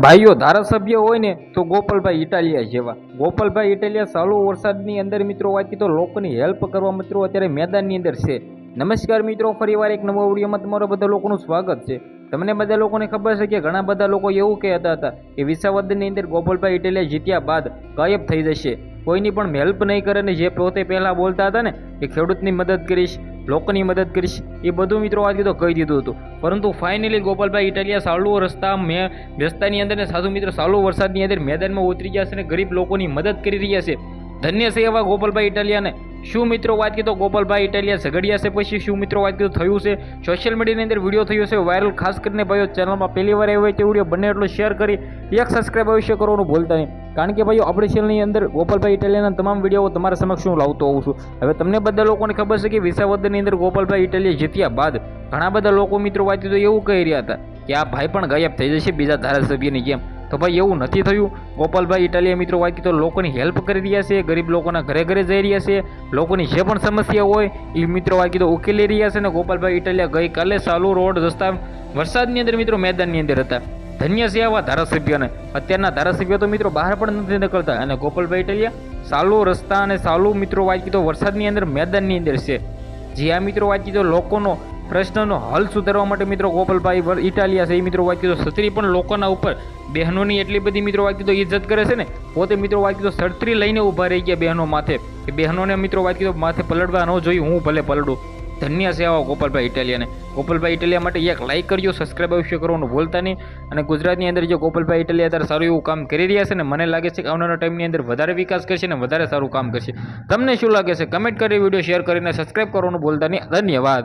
ભાઈઓ ધારાસભ્ય હોય ને તો ગોપાલભાઈ ઇટાલિયા જેવા. ગોપાલભાઈ ઇટાલિયા ચાલુ વરસાદની અંદર મિત્રો વાત તો લોકોની હેલ્પ કરવા મિત્રો અત્યારે મેદાનની અંદર છે. નમસ્કાર મિત્રો, ફરીવાર એક નવો વિડીયોમાં તમારા બધા લોકોનું સ્વાગત છે. તમને બધા લોકોને ખબર છે કે ઘણા બધા લોકો એવું કહેતા હતા કે વિસાવદરની અંદર ગોપાલભાઈ ઇટાલિયા જીત્યા બાદ ગાયબ થઈ જશે, કોઈની પણ હેલ્પ નહીં કરે, ને જે પોતે પહેલાં બોલતા હતા ને કે ખેડૂતની મદદ કરીશ, લોકોની મદદ કરીશ, એ બધું મિત્રો આજે તો કહી દીધું હતું. પરંતુ ફાઇનલી ગોપાલભાઈ ઇટાલિયા સાલું રસ્તાની અંદર ને સાધુ મિત્રો સાલું વરસાદની અંદર મેદાનમાં ઉતરી ગયા છે અને ગરીબ લોકોની મદદ કરી રહ્યા છે. ધન્ય છે એવા ગોપાલભાઈ ઇટાલિયાને. શું મિત્રો વાત કીધો ગોપાલભાઈ ઇટાલિયા ઝઘડિયા છે પછી શું મિત્રો વાત કીધું થયું છે? સોશિયલ મીડિયાની અંદર વિડીયો થયો છે વાયરલ. ખાસ કરીને ભાઈઓ ચેનલમાં પહેલી વાર આવ્યો હોય તે વિડીયો બને એટલો શેર કરી એક સબસ્ક્રાઈબ અવશ્ય કરવાનું ભૂલતા નહીં, કારણ કે ભાઈઓ આપણી ચેનલની અંદર ગોપાલભાઈ ઇટાલિયાના તમામ વિડીયો તમારા સમક્ષ હું લાવતો હોઉં છું. હવે તમને બધા લોકોને ખબર છે કે વિસાવદરની અંદર ગોપાલભાઈ ઇટાલિયા જીત્યા બાદ ઘણા બધા લોકો મિત્રો વાત કીધું એવું કહી રહ્યા હતા કે આ ભાઈ પણ ગાયબ થઈ જશે બીજા ધારાસભ્યની જેમ. તો ભાઈ એવું નથી થયું. ગોપાલભાઈ ઇટાલિયા મિત્રો વાત કીધું લોકોની હેલ્પ કરી રહ્યા છે, ગરીબ લોકોના ઘરે ઘરે જઈ રહ્યા છે, લોકોની જે પણ સમસ્યા હોય એ મિત્રો વાત કીધું ઉકેલી રહ્યા છે. ને ગોપાલભાઈ ઇટાલિયા ગઈકાલે ચાલુ રોડ રસ્તા વરસાદની અંદર મિત્રો મેદાનની અંદર હતા. ધન્ય છે આવા ધારાસભ્યોને. અત્યારના ધારાસભ્યો તો મિત્રો બહાર પણ નથી નીકળતા, અને ગોપાલભાઈ ઇટાલિયા ચાલુ રસ્તા અને ચાલુ મિત્રો વાત કીધું વરસાદની અંદર મેદાનની અંદર છે. જે આ મિત્રો વાત કીધું લોકોનો પ્રશ્નનો હલ સુધારવા માટે મિત્રો ગોપાલભાઈ ઇટાલિયા છે એ મિત્રો વાત કીધું છત્રી પણ લોકોના ઉપર બહેનોની એટલી બધી મિત્રો વાત કીધું ઇજ્જત કરે છે ને, પોતે મિત્રો વાત કીધું છત્રી લઈને ઊભા રહી ગયા બહેનો માથે, કે બહેનોને મિત્રો વાત કીધું માથે પલડવા ન જોઈએ, હું ભલે પલડું. ધન્ય છે આવા ગોપાલભાઈ ઇટાલિયાને. ગોપાલભાઈ ઇટાલિયા માટે એક લાઇક કરજો, સબસ્ક્રાઈબ અવશ્ય કરવાનું ભૂલતા નહીં. અને ગુજરાતની અંદર જો ગોપાલભાઈ ઇટાલિયા અત્યારે સારું એવું કામ કરી રહ્યા છે ને મને લાગે છે કે આવનારા ટાઈમની અંદર વધારે વિકાસ કરશે ને વધારે સારું કામ કરશે. તમને શું લાગે છે કમેન્ટ કરી, વિડીયો શેર કરીને સબસ્ક્રાઈબ કરવાનું ભૂલતા નહીં. ધન્યવાદ.